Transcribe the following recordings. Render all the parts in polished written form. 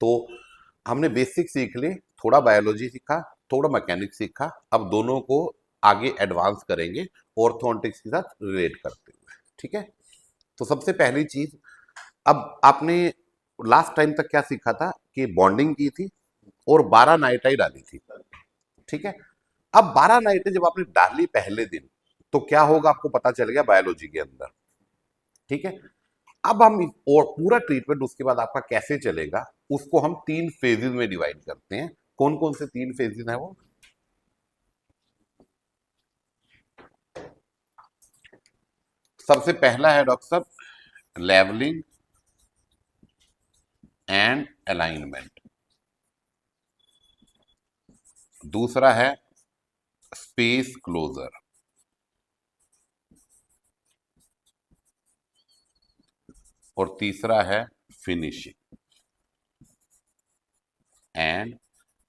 तो हमने बेसिक सीख ली, थोड़ा बायोलॉजी सीखा, थोड़ा मैकेनिक्स सीखा, अब दोनों को आगे एडवांस करेंगे ऑर्थोडोंटिक्स के साथ रिलेट करते हुए। ठीक है, तो सबसे पहली चीज, अब आपने लास्ट टाइम तक क्या सीखा था कि बॉन्डिंग की थी और 12 नाइट्राइड डाली थी। ठीक है, अब 12 नाइट्राइड जब आपने डाली पहले दिन, तो क्या होगा आपको पता चल गया बायोलॉजी के अंदर। ठीक है, अब हम और पूरा ट्रीटमेंट उसके बाद आपका कैसे चलेगा उसको हम 3 फेजेस में डिवाइड करते हैं। कौन कौन से 3 फेजेस हैं वो? सबसे पहला है डॉक्टर साहब लेवलिंग एंड अलाइनमेंट, दूसरा है स्पेस क्लोजर, और तीसरा है फिनिशिंग एंड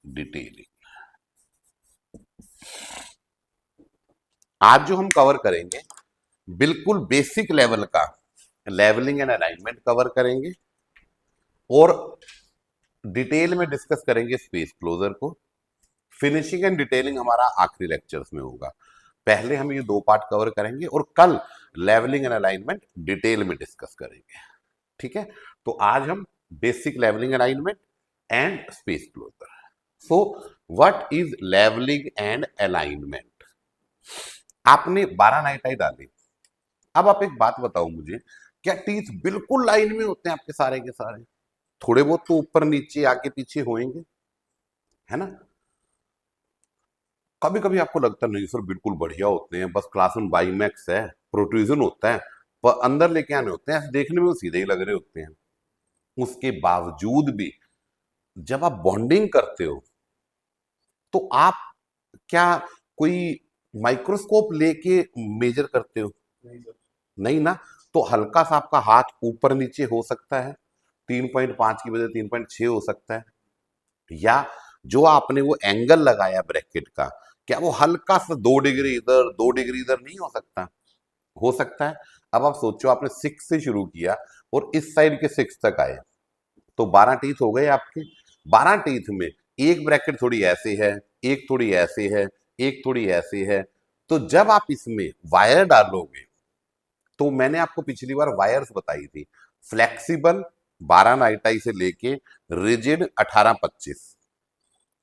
डिटेलिंग। आज जो हम कवर करेंगे बिल्कुल बेसिक लेवल का लेवलिंग एंड अलाइनमेंट कवर करेंगे, और डिटेल में डिस्कस करेंगे स्पेस क्लोजर को। फिनिशिंग एंड डिटेलिंग हमारा आखिरी लेक्चर्स में होगा। पहले हम ये 2 पार्ट कवर करेंगे और कल लेवलिंग एंड अलाइनमेंट डिटेल में डिस्कस करेंगे। ठीक है, तो आज हम basic levelling alignment and space closure. So what is levelling and alignment? आपने 12 नाइट्राइड डाली, अब आप एक बात बताओ मुझे, क्या टीथ बिल्कुल लाइन में होते हैं आपके सारे के सारे? थोड़े बहुत तो ऊपर नीचे आगे पीछे होंगे, है ना? कभी कभी आपको लगता नहीं सर बिल्कुल बढ़िया होते हैं, बस क्लास में बाईमैक्स है, प्रोट्रूजन होता है, पर अंदर लेके आने होते हैं, देखने में वो सीधे ही लग रहे होते हैं। उसके बावजूद भी जब आप बॉन्डिंग करते हो तो आप क्या कोई माइक्रोस्कोप लेके मेजर करते हो? नहीं ना। तो हल्का सा आपका हाथ ऊपर नीचे हो सकता है, 3.5 की बजाय 3.6 हो सकता है, या जो आपने वो एंगल लगाया ब्रैकेट का, क्या वो हल्का सा 2 डिग्री इधर 2 डिग्री इधर नहीं हो सकता? हो सकता है। अब आप सोचो आपने 6 से शुरू किया और इस साइड के 6 तक आए, तो 12 टीथ हो गए आपके। 12 टीथ में एक ब्रैकेट थोड़ी ऐसे है, एक थोड़ी ऐसे है, एक थोड़ी ऐसे है। तो जब आप इसमें वायर डालोगे, तो मैंने आपको पिछली बार वायर्स बताई थी, फ्लेक्सिबल 12 नाइटाई से लेके रिजिड 18-25।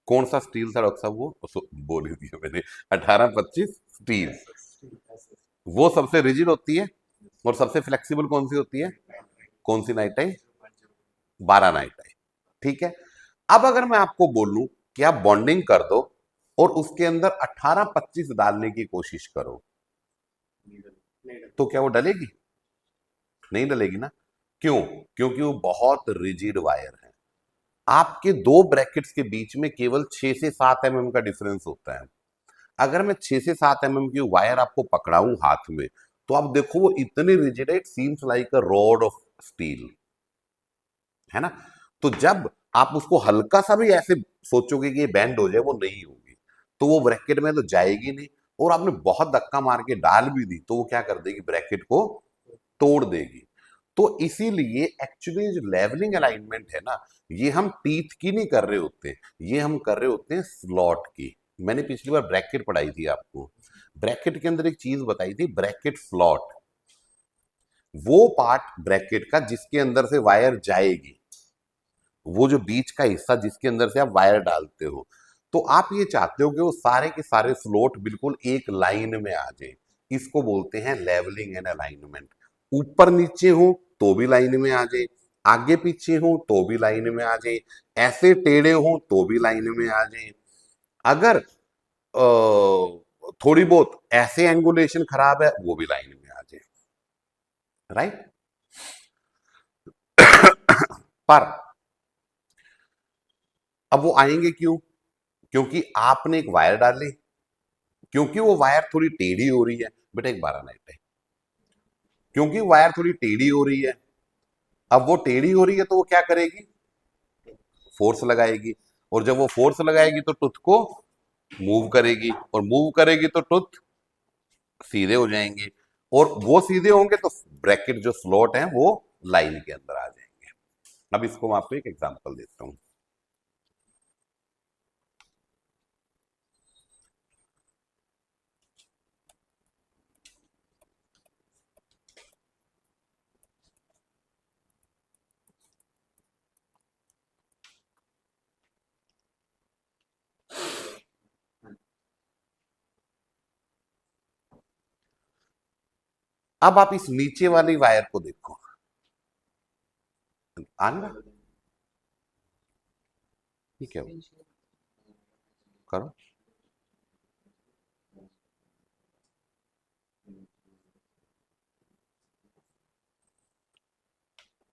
कौन सा स्टील था डॉक्टर साहब? वो बोल ही दिया मैंने, 18-25 स्टील, वो सबसे रिजिड होती है। और सबसे फ्लेक्सिबल कौन सी होती है? कौन सी नाइटाई? 12 नाइटाई। ठीक है, अब अगर मैं आपको बोलूं कि आप बॉन्डिंग कर दो और उसके अंदर 18-25 डालने की कोशिश करो, तो क्या वो डलेगी? नहीं डलेगी ना। क्यों? क्योंकि वो बहुत रिजिड वायर है। आपके 2 ब्रैकेट्स के बीच में केवल 6 से 7 mm का डिफरेंस होता है। अगर मैं 6 से 7 mm की वायर आपको पकड़ाऊं हाथ में, तो आप देखो वो इतनी रिजिड है, it seems like a rod of steel, है ना? तो जब आप उसको हल्का सा भी ऐसे सोचोगे कि ये बैंड हो जाए, वो नहीं होगी, तो वो ब्रैकेट में तो जाएगी नहीं। और आपने बहुत धक्का मार के डाल भी दी तो वो क्या कर देगी? ब्रैकेट को तोड़ देगी। तो इसीलिए एक्चुअली जो लेवलिंग अलाइनमेंट है ना, ये हम टीथ की नहीं कर रहे होते, ये हम कर रहे होते हैं स्लॉट की। मैंने पिछली बार ब्रैकेट पढ़ाई थी आपको, ब्रैकेट के अंदर एक चीज बताई थी, ब्रैकेट स्लॉट। वो पार्ट ब्रैकेट का जिसके अंदर से वायर जाएगी, वो जो बीच का हिस्सा जिसके अंदर से आप वायर डालते हो, तो आप ये चाहते हो कि वो सारे के सारे स्लोट बिल्कुल एक लाइन में आ जाए। इसको बोलते हैं लेवलिंग एंड अलाइनमेंट। ऊपर नीचे हो तो भी लाइन में आ जाए, आगे पीछे हो तो भी लाइन में आ जाए, ऐसे टेढ़े हो तो भी लाइन में आ जाए। अगर थोड़ी बहुत ऐसे एंगुलेशन खराब है, वो भी लाइन में आ जाए। राइट? पर अब वो आएंगे क्यों? क्योंकि आपने एक वायर डाली, क्योंकि वो वायर थोड़ी टेढ़ी हो रही है। बेटा एक 12 नाइट है, क्योंकि वायर थोड़ी टेढ़ी हो रही है। अब वो टेढ़ी हो रही है तो वो क्या करेगी? फोर्स लगाएगी, और जब वो फोर्स लगाएगी तो टुथ को मूव करेगी, और मूव करेगी तो टुथ सीधे हो जाएंगे, और वो सीधे होंगे तो ब्रैकेट जो स्लॉट है वो लाइन के अंदर आ जाएंगे। अब इसको मैं आपको एक एग्जांपल देता हूं। अब आप इस नीचे वाली वायर को देखो, आना ठीक है, करो।